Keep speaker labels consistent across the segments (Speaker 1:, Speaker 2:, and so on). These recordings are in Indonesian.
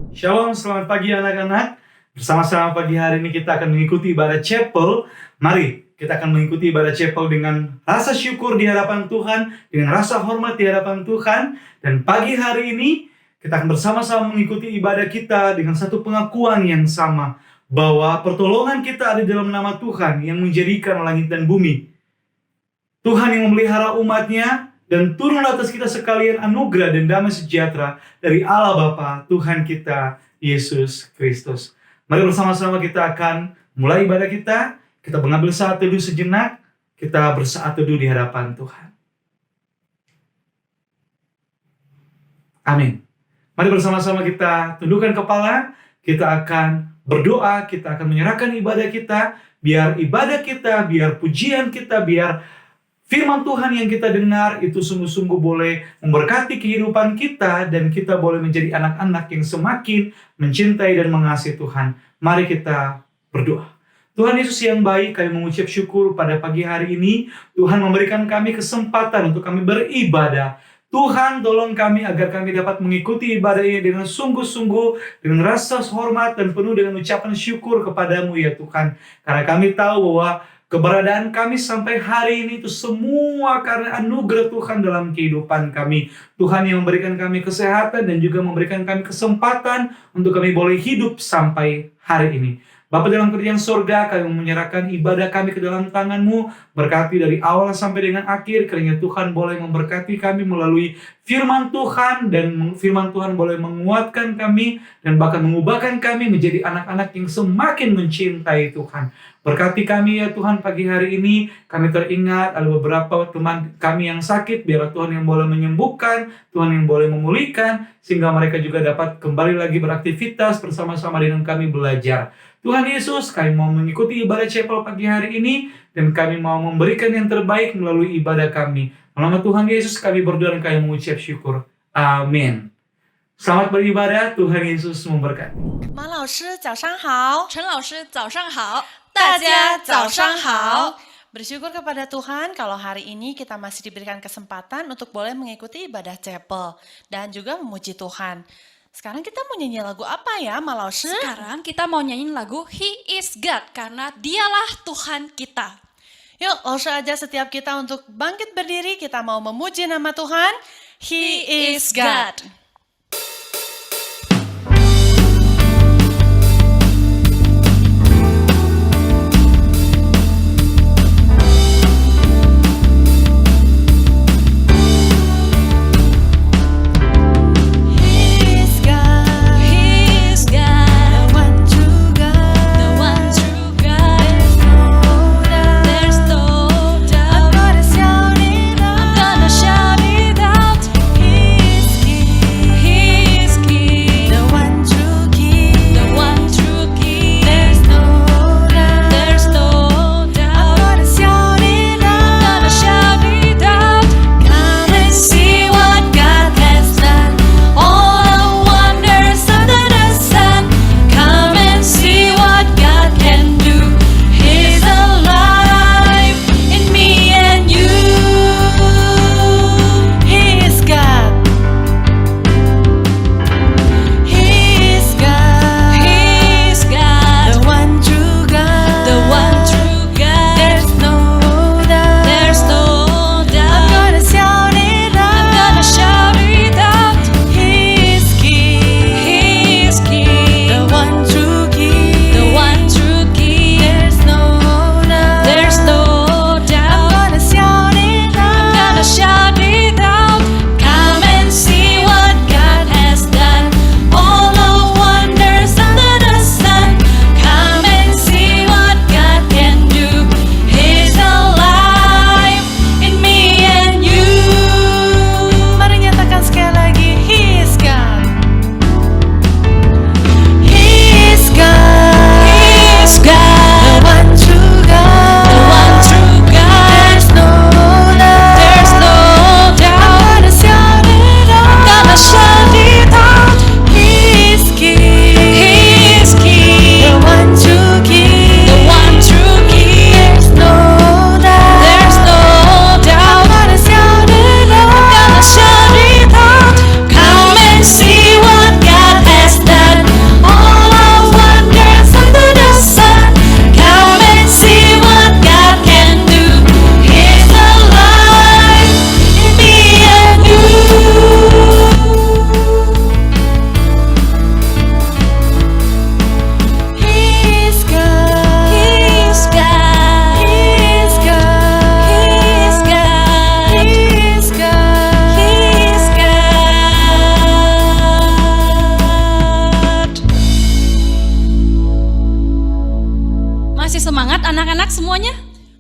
Speaker 1: Shalom, selamat pagi anak-anak. Bersama-sama pagi hari ini kita akan mengikuti ibadah chapel. Mari kita akan mengikuti ibadah chapel dengan rasa syukur di hadapan Tuhan, dengan rasa hormat di hadapan Tuhan. Dan pagi hari ini kita akan bersama-sama mengikuti ibadah kita dengan satu pengakuan yang sama, bahwa pertolongan kita ada dalam nama Tuhan yang menjadikan langit dan bumi. Tuhan yang memelihara umatnya, dan turun atas kita sekalian anugerah dan damai sejahtera dari Allah Bapa, Tuhan kita, Yesus Kristus. Mari bersama-sama kita akan mulai ibadah kita. Kita mengambil saat teduh sejenak. Kita bersaat teduh di hadapan Tuhan. Amin. Mari bersama-sama kita tundukkan kepala. Kita akan berdoa. Kita akan menyerahkan ibadah kita. Biar ibadah kita, biar pujian kita, biar firman Tuhan yang kita dengar itu sungguh-sungguh boleh memberkati kehidupan kita, dan kita boleh menjadi anak-anak yang semakin mencintai dan mengasihi Tuhan. Mari kita berdoa. Tuhan Yesus yang baik, kami mengucap syukur pada pagi hari ini. Tuhan memberikan kami kesempatan untuk kami beribadah. Tuhan tolong kami agar kami dapat mengikuti ibadah ini dengan sungguh-sungguh, dengan rasa hormat dan penuh dengan ucapan syukur kepadamu ya Tuhan. Karena kami tahu bahwa keberadaan kami sampai hari ini itu semua karena anugerah Tuhan dalam kehidupan kami. Tuhan yang memberikan kami kesehatan dan juga memberikan kami kesempatan untuk kami boleh hidup sampai hari ini. Bapa dalam kerajaan sorga, kami menyerahkan ibadah kami ke dalam tangan-Mu. Berkati dari awal sampai dengan akhir, kiranya Tuhan boleh memberkati kami melalui firman Tuhan, dan firman Tuhan boleh menguatkan kami dan bahkan mengubahkan kami menjadi anak-anak yang semakin mencintai Tuhan. Berkati kami ya Tuhan pagi hari ini. Kami teringat ada beberapa teman kami yang sakit. Biarlah Tuhan yang boleh menyembuhkan, Tuhan yang boleh memulihkan, sehingga mereka juga dapat kembali lagi beraktivitas bersama-sama dengan kami belajar. Tuhan Yesus, kami mau mengikuti ibadah chapel pagi hari ini, dan kami mau memberikan yang terbaik melalui ibadah kami. Nama Tuhan Yesus kami berdoa dan kami mengucap syukur. Amin. Selamat beribadah, Tuhan Yesus memberkati.
Speaker 2: 马老师早上好，
Speaker 3: 陈老师早上好，
Speaker 2: 大家早上好。Bersyukur kepada Tuhan kalau hari ini kita masih diberikan kesempatan untuk boleh mengikuti ibadah chapel dan juga memuji Tuhan. Sekarang kita mau nyanyi lagu apa ya, Ma Lao Shi?
Speaker 3: Sekarang kita mau nyanyiin lagu He is God karena dialah Tuhan kita.
Speaker 2: Yuk, langsung aja setiap kita untuk bangkit berdiri, kita mau memuji nama Tuhan. He is God.
Speaker 3: He is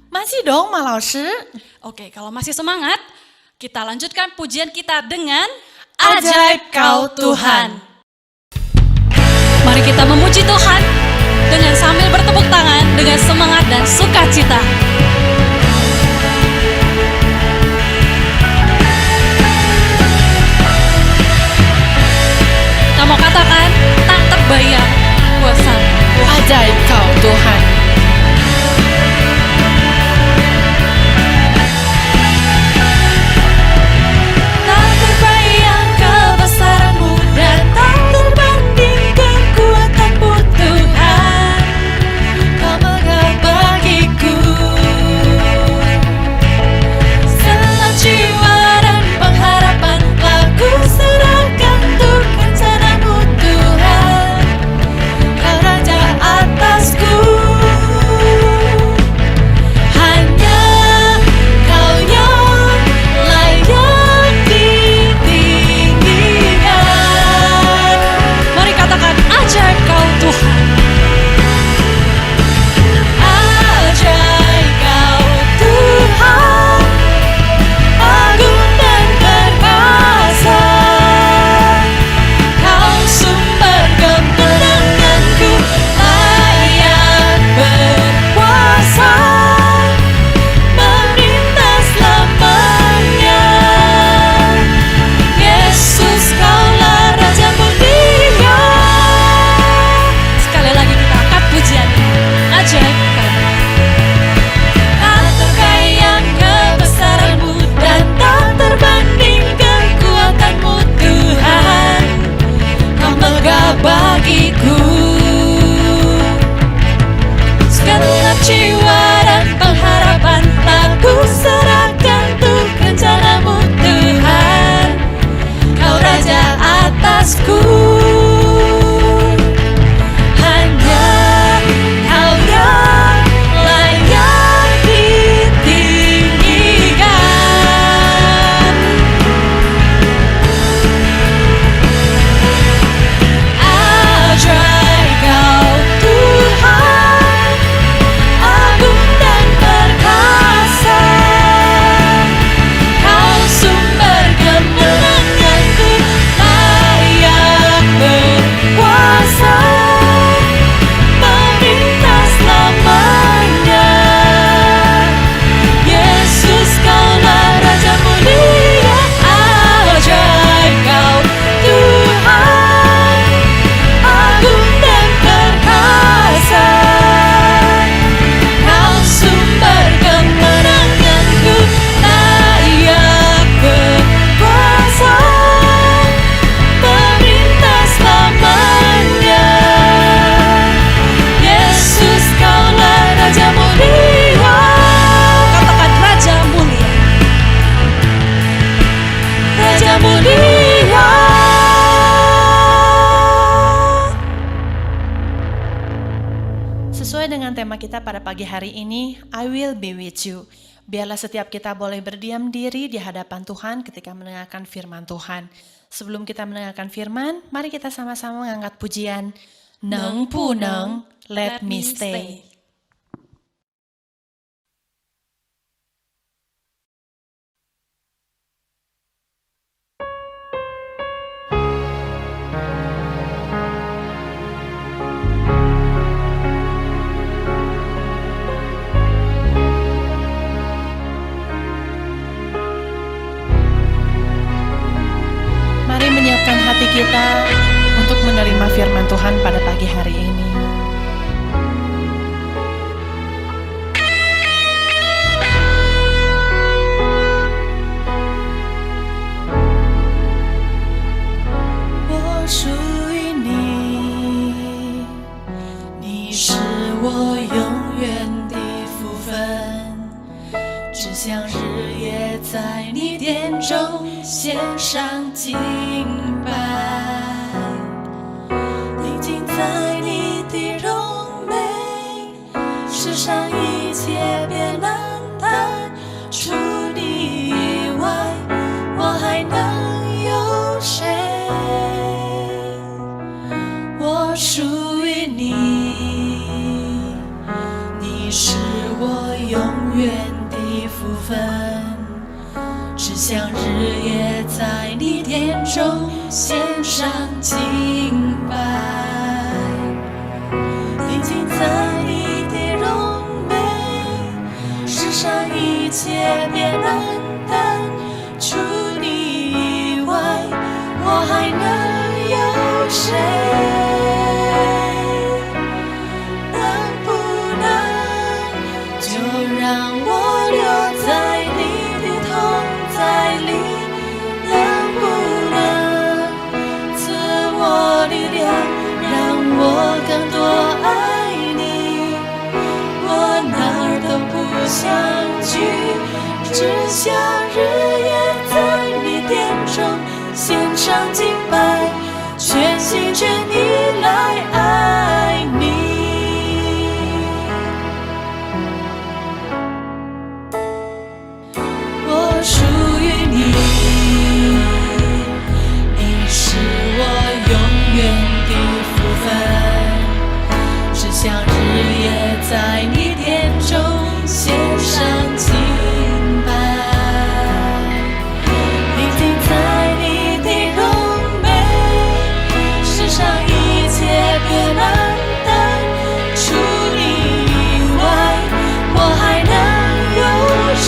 Speaker 2: Masih dong, Ma Laoshi.
Speaker 3: Oke, kalau masih semangat, kita lanjutkan pujian kita dengan
Speaker 2: Ajaib Kau Tuhan.
Speaker 3: Mari kita memuji Tuhan dengan sambil bertepuk tangan dengan semangat dan sukacita. Kita mau katakan tak terbayang kuasa Tuhan.
Speaker 2: Ajaib Kau Tuhan.
Speaker 3: Tak terbayang kebesaran-Mu dan tak terbanding kekuatan-Mu Tuhan. Kau megah bagiku segala jiwa dan pengharapan telah ku serahkan untuk rencana-Mu Tuhan. Kau Raja atasku, hanya Kau yang layak ditinggikan. Mari katakan ajaib Kau Tuhan. Ajaib Kau Tuhan, agung dan perkasa. Kau sumber kemenanganku, layak berkuasa, memerintah selamanya. Yesus, Kaulah Raja mulia. Sekali lagi kita angkat pujiannya. Ajaib Kau. Tak terbayang kebesaran-Mu dan tak terbanding kekuatan-Mu Tuhan. Kau megah bagiku segenap jiwa dan pengharapan telah ku serahkan untuk rencana-Mu Tuhan. Kau Raja atasku, hanya Kau yang layak ditinggikan. Ajaib Kau Tuhan, agung dan perkasa. Kau sumber kemenanganku, layak berkuasa, memerintah selamanya. Yesus, Kaulah Raja mulia. Ajaib Kau Tuhan, agung dan perkasa. Kau sumber kemenanganku, layak berkuasa, memerintah selamanya. Yesus, Kaulah Raja mulia. Katakan Raja mulia. Raja mulia.
Speaker 2: Sesuai dengan tema kita pada pagi hari ini, I will be with you. Biarlah setiap kita boleh berdiam diri di hadapan Tuhan ketika mendengarkan firman Tuhan. Sebelum kita mendengarkan firman, mari kita sama-sama mengangkat pujian Neng Pu Neng, Let Me Stay. Mari menyiapkan hati kita untuk menerima firman Tuhan pada pagi hari ini.
Speaker 3: 属于你，你是我永
Speaker 2: 远的福分，只想日夜在你殿中献上敬拜，定睛在你的荣美，世上一切变暗淡，除你以外，我还能有谁？让我留在你的同在里，能不能赐我力量，让我更多爱你？我哪儿都不想去，只想日夜在你殿中献上敬拜，全心全意来爱你。我属于你，你是我永远的福分，只想日夜在你殿中献上敬拜，定睛在你的荣美，世上一切变暗淡，除你以外，我还能有谁？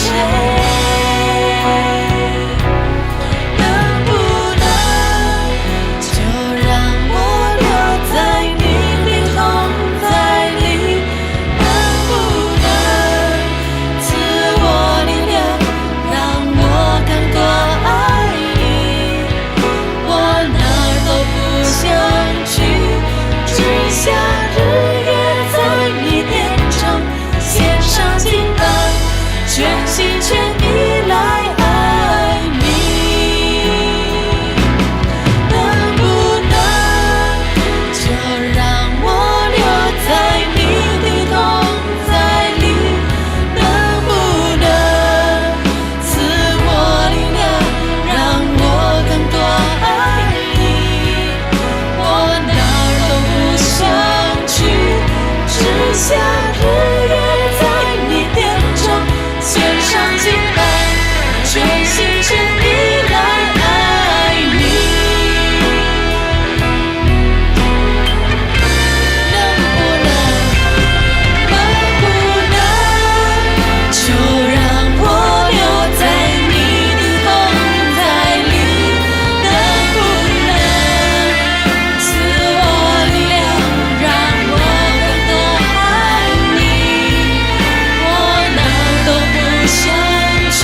Speaker 2: 全心全意来爱你，能不能就让我留在你的同在里？能不能赐我力量，让我更多爱你？我哪儿都不想去，只想日夜在你殿中献上敬拜，全心全意来爱你。能不能就让我留在你的同在里？能不能赐我力量，让我更多爱你？我哪儿都不想去，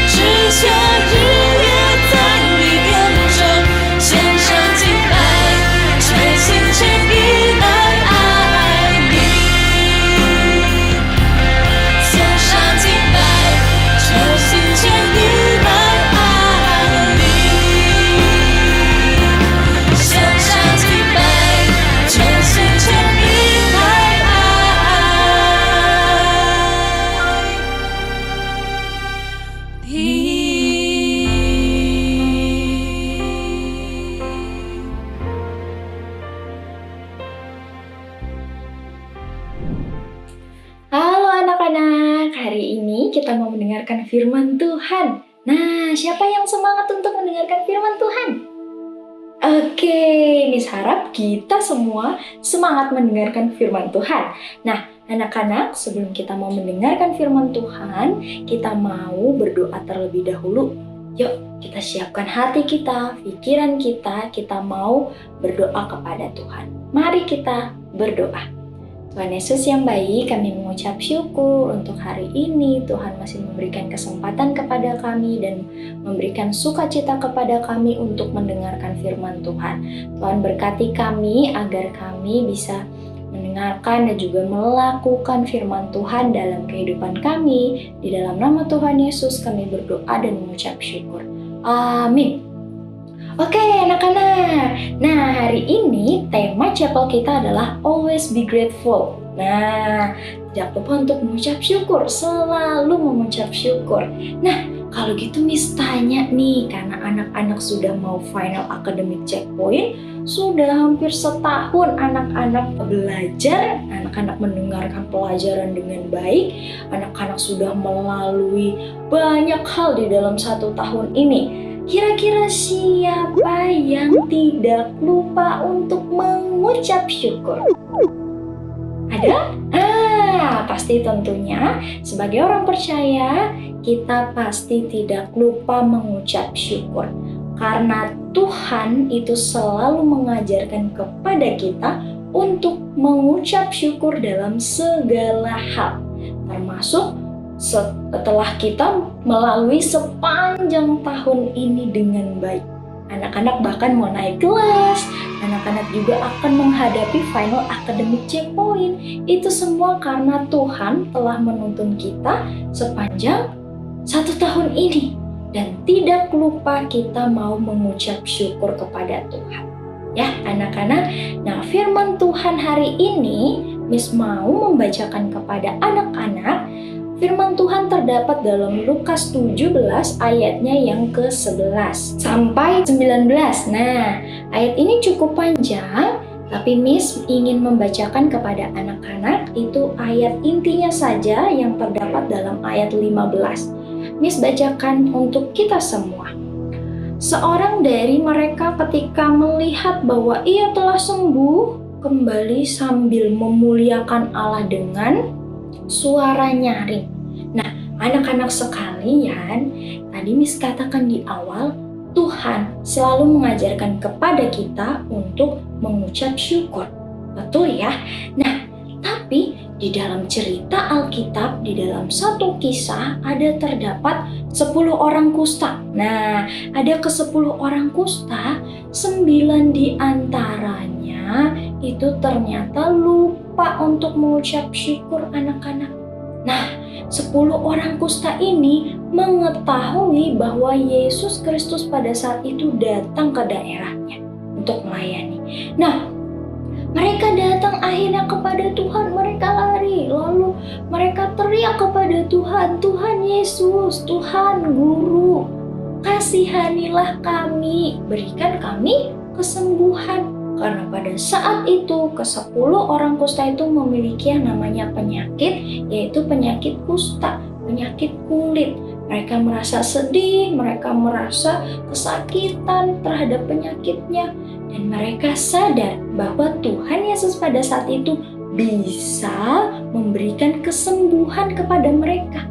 Speaker 2: 只想日夜在你殿中献上敬拜，全心全意来爱你。献上敬拜，全心全意来爱你。献上敬拜，全心全意来爱你。
Speaker 4: Halo anak-anak, hari ini kita mau mendengarkan firman Tuhan. Nah, siapa yang semangat untuk mendengarkan firman Tuhan? Oke, Miss harap kita semua semangat mendengarkan firman Tuhan. Nah, anak-anak, sebelum kita mau mendengarkan firman Tuhan, kita mau berdoa terlebih dahulu. Yuk, kita siapkan hati kita, pikiran kita mau berdoa kepada Tuhan. Mari kita berdoa. Tuhan Yesus yang baik, kami mengucap syukur untuk hari ini. Tuhan masih memberikan kesempatan kepada kami dan memberikan sukacita kepada kami untuk mendengarkan firman Tuhan. Tuhan berkati kami agar kami bisa mendengarkan dan juga melakukan firman Tuhan dalam kehidupan kami. Di dalam nama Tuhan Yesus kami berdoa dan mengucap syukur. Amin. Oke anak-anak, nah hari ini tema chapel kita adalah Always Be Grateful. Nah, jangan lupa untuk mengucap syukur, selalu mengucap syukur. Nah, Kalau gitu Miss tanya nih, karena anak-anak sudah mau final academic checkpoint, sudah hampir setahun anak-anak belajar, anak-anak mendengarkan pelajaran dengan baik, anak-anak sudah melalui banyak hal di dalam 1 tahun ini. Kira-kira siapa yang tidak lupa untuk mengucap syukur? Ada? Pasti tentunya sebagai orang percaya kita pasti tidak lupa mengucap syukur. Karena Tuhan itu selalu mengajarkan kepada kita untuk mengucap syukur dalam segala hal. Termasuk setelah kita melalui sepanjang tahun ini dengan baik. Anak-anak bahkan mau naik kelas, anak-anak juga akan menghadapi final academic checkpoint. Itu semua karena Tuhan telah menuntun kita sepanjang 1 tahun ini. Dan tidak lupa kita mau mengucap syukur kepada Tuhan. Ya anak-anak, nah firman Tuhan hari ini Miss mau membacakan kepada anak-anak. Firman Tuhan terdapat dalam Lukas 17 ayatnya yang ke-11 sampai 19. Nah, ayat ini cukup panjang, tapi Miss ingin membacakan kepada anak-anak itu ayat intinya saja yang terdapat dalam ayat 15. Miss bacakan untuk kita semua. Seorang dari mereka ketika melihat bahwa ia telah sembuh, kembali sambil memuliakan Allah dengan suara nyaring. Nah, anak-anak sekalian, tadi Miss katakan di awal, Tuhan selalu mengajarkan kepada kita untuk mengucap syukur. Betul ya? Nah, tapi di dalam cerita Alkitab, di dalam satu kisah ada terdapat 10 orang kusta. Nah, ada ke-10 orang kusta, 9 di antaranya itu ternyata lupa untuk mengucap syukur anak-anak. Nah, 10 orang kusta ini mengetahui bahwa Yesus Kristus pada saat itu datang ke daerahnya untuk melayani. Nah, mereka datang akhirnya kepada Tuhan, mereka lari, lalu mereka teriak kepada Tuhan, Tuhan Yesus, Tuhan Guru, kasihanilah kami, berikan kami kesembuhan. Karena pada saat itu ke-10 orang kusta itu memiliki yang namanya penyakit, yaitu penyakit kusta, penyakit kulit. Mereka merasa sedih, mereka merasa kesakitan terhadap penyakitnya. Dan mereka sadar bahwa Tuhan Yesus pada saat itu bisa memberikan kesembuhan kepada mereka.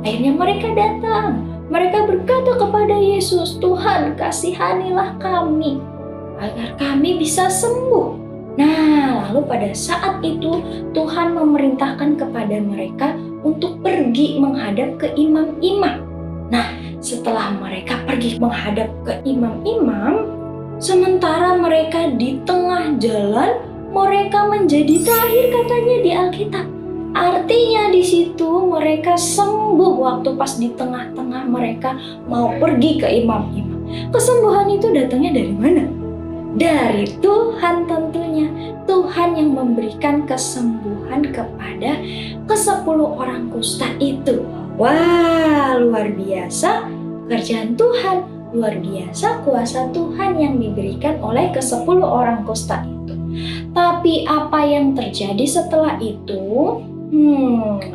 Speaker 4: Akhirnya mereka datang, mereka berkata kepada Yesus, Tuhan kasihanilah kami agar kami bisa sembuh. Nah, lalu pada saat itu Tuhan memerintahkan kepada mereka untuk pergi menghadap ke imam-imam. Nah, setelah mereka pergi menghadap ke imam-imam, sementara mereka di tengah jalan, mereka menjadi terakhir katanya di Alkitab. Artinya di situ mereka sembuh waktu pas di tengah-tengah mereka mau pergi ke imam-imam. Kesembuhan itu datangnya dari mana? Dari Tuhan tentunya. Tuhan yang memberikan kesembuhan kepada ke-10 orang kusta itu. Wah, luar biasa kerjaan Tuhan, luar biasa kuasa Tuhan yang diberikan oleh ke-10 orang kusta itu. Tapi apa yang terjadi setelah itu?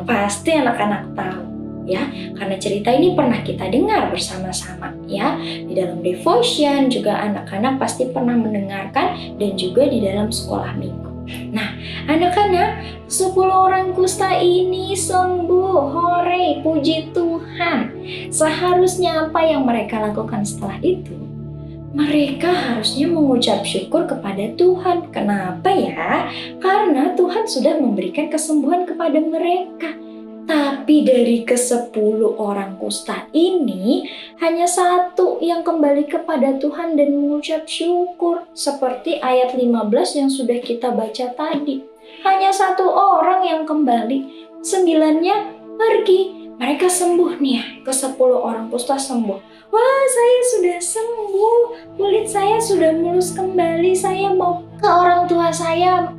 Speaker 4: Pasti anak-anak tahu ya, karena cerita ini pernah kita dengar bersama-sama ya. Di dalam devotion juga anak-anak pasti pernah mendengarkan dan juga di dalam sekolah minggu. Nah, anak-anak, 10 orang kusta ini sembuh. Hore, puji Tuhan. Seharusnya apa yang mereka lakukan setelah itu? Mereka harusnya mengucap syukur kepada Tuhan. Kenapa ya? Karena Tuhan sudah memberikan kesembuhan kepada mereka. Tapi dari ke-10 orang kusta ini, hanya satu yang kembali kepada Tuhan dan mengucap syukur. Seperti ayat 15 yang sudah kita baca tadi. Hanya satu orang yang kembali, 9-nya pergi. mereka sembuh nih ya, ke-10 orang kusta sembuh. Wah, saya sudah sembuh, kulit saya sudah mulus kembali, saya mau ke orang tua saya,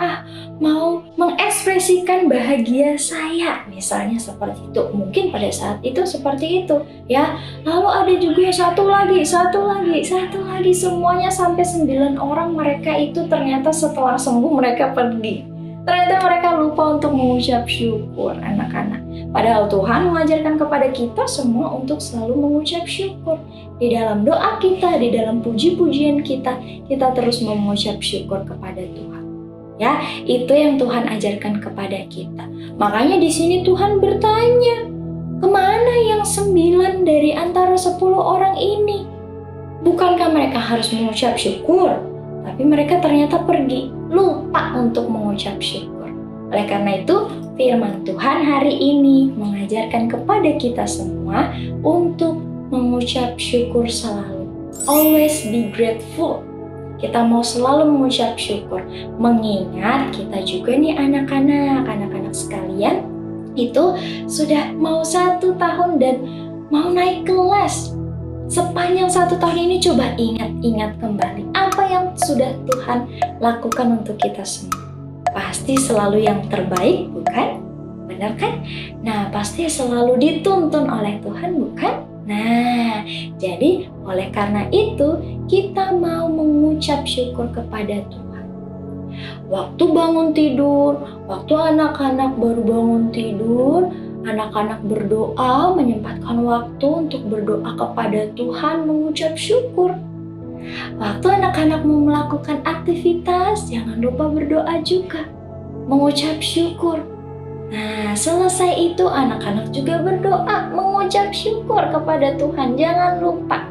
Speaker 4: mau mengekspresikan bahagia saya. Misalnya seperti itu, mungkin pada saat itu seperti itu ya. Lalu ada juga satu lagi, semuanya sampai 9 orang mereka itu ternyata setelah sembuh mereka pergi. Ternyata mereka lupa untuk mengucap syukur, anak-anak. Padahal Tuhan mengajarkan kepada kita semua untuk selalu mengucap syukur. Di dalam doa kita, di dalam puji-pujian kita terus mengucap syukur kepada Tuhan. Ya, itu yang Tuhan ajarkan kepada kita. Makanya di sini Tuhan bertanya, kemana yang 9 dari antara 10 orang ini? Bukankah mereka harus mengucap syukur? Tapi mereka ternyata pergi, lupa untuk mengucap syukur. Oleh karena itu, firman Tuhan hari ini mengajarkan kepada kita semua untuk mengucap syukur selalu. Always be grateful. Kita mau selalu mengucap syukur. Mengingat kita juga nih anak-anak sekalian, itu sudah mau 1 tahun dan mau naik kelas. Sepanjang 1 tahun ini coba ingat kembali apa yang sudah Tuhan lakukan untuk kita semua. Pasti selalu yang terbaik, bukan? Benar kan? Nah, pasti selalu dituntun oleh Tuhan, bukan? Nah, jadi oleh karena itu kita mau mengucap syukur kepada Tuhan. Waktu bangun tidur, waktu anak-anak baru bangun tidur, anak-anak berdoa, menyempatkan waktu untuk berdoa kepada Tuhan, mengucap syukur. Waktu anak-anak mau melakukan aktivitas, jangan lupa berdoa juga, mengucap syukur. Nah, selesai itu anak-anak juga berdoa, mengucap syukur kepada Tuhan. Jangan lupa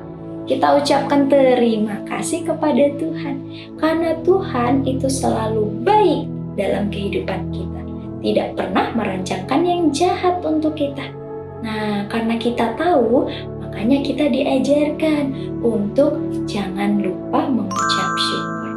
Speaker 4: kita ucapkan terima kasih kepada Tuhan, karena Tuhan itu selalu baik dalam kehidupan kita. Tidak pernah merancangkan yang jahat untuk kita. Nah, karena kita tahu, makanya kita diajarkan untuk jangan lupa mengucap syukur.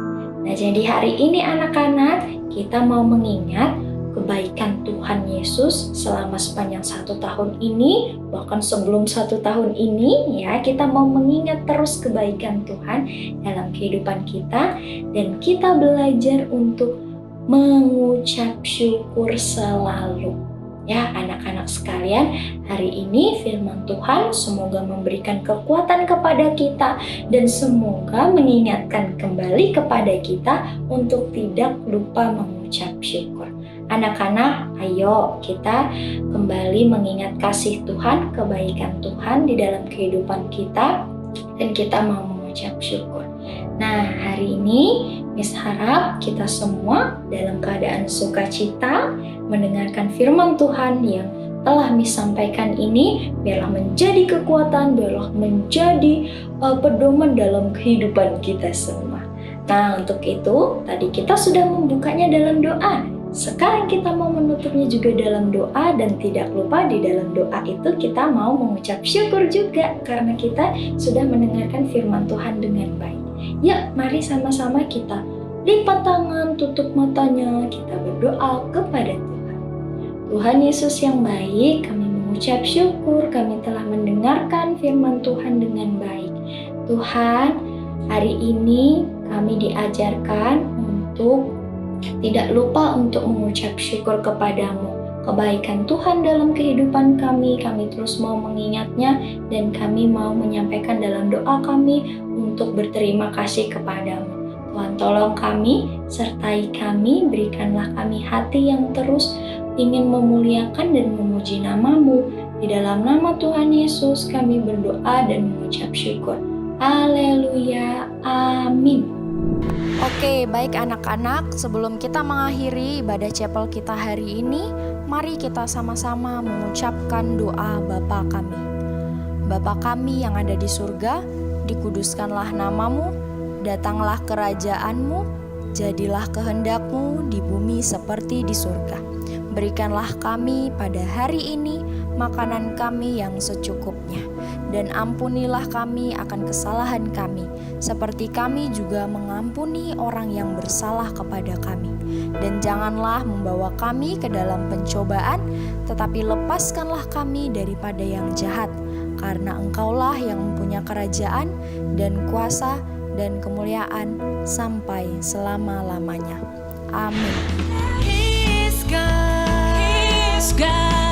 Speaker 4: Nah, jadi hari ini anak-anak, kita mau mengingat kebaikan Tuhan Yesus selama sepanjang 1 tahun ini, bahkan sebelum 1 tahun ini ya, kita mau mengingat terus kebaikan Tuhan dalam kehidupan kita, dan kita belajar untuk mengucap syukur selalu. Ya, anak-anak sekalian, hari ini firman Tuhan semoga memberikan kekuatan kepada kita dan semoga mengingatkan kembali kepada kita untuk tidak lupa mengucap syukur. Anak-anak, ayo kita kembali mengingat kasih Tuhan, kebaikan Tuhan di dalam kehidupan kita, dan kita mau mengucap syukur. Nah, hari ini Miss harap kita semua dalam keadaan sukacita mendengarkan firman Tuhan yang telah Miss sampaikan ini, biarlah menjadi kekuatan, biarlah menjadi pedoman dalam kehidupan kita semua. Nah, untuk itu tadi kita sudah membukanya dalam doa. Sekarang kita mau menutupnya juga dalam doa, dan tidak lupa di dalam doa itu kita mau mengucap syukur juga karena kita sudah mendengarkan firman Tuhan dengan baik. Yuk, mari sama-sama kita lipat tangan, tutup matanya, kita berdoa kepada Tuhan. Tuhan Yesus yang baik, kami mengucap syukur kami telah mendengarkan firman Tuhan dengan baik. Tuhan, hari ini kami diajarkan untuk tidak lupa untuk mengucap syukur kepadamu. Kebaikan Tuhan dalam kehidupan kami terus mau mengingatnya, dan kami mau menyampaikan dalam doa kami untuk berterima kasih kepadamu. Tuhan, tolong kami, sertai kami, berikanlah kami hati yang terus ingin memuliakan dan memuji namamu. Di dalam nama Tuhan Yesus kami berdoa dan mengucap syukur. Haleluya, amin.
Speaker 3: Oke, baik anak-anak, sebelum kita mengakhiri ibadah chapel kita hari ini, mari kita sama-sama mengucapkan doa Bapa kami. Bapa kami yang ada di surga, dikuduskanlah namamu, datanglah kerajaanmu, jadilah kehendakmu di bumi seperti di surga. Berikanlah kami pada hari ini makanan kami yang secukupnya, dan ampunilah kami akan kesalahan kami, seperti kami juga mengampuni orang yang bersalah kepada kami. Dan janganlah membawa kami ke dalam pencobaan, tetapi lepaskanlah kami daripada yang jahat, karena Engkaulah yang mempunyai kerajaan dan kuasa dan kemuliaan sampai selama-lamanya. Amin.
Speaker 2: He's God.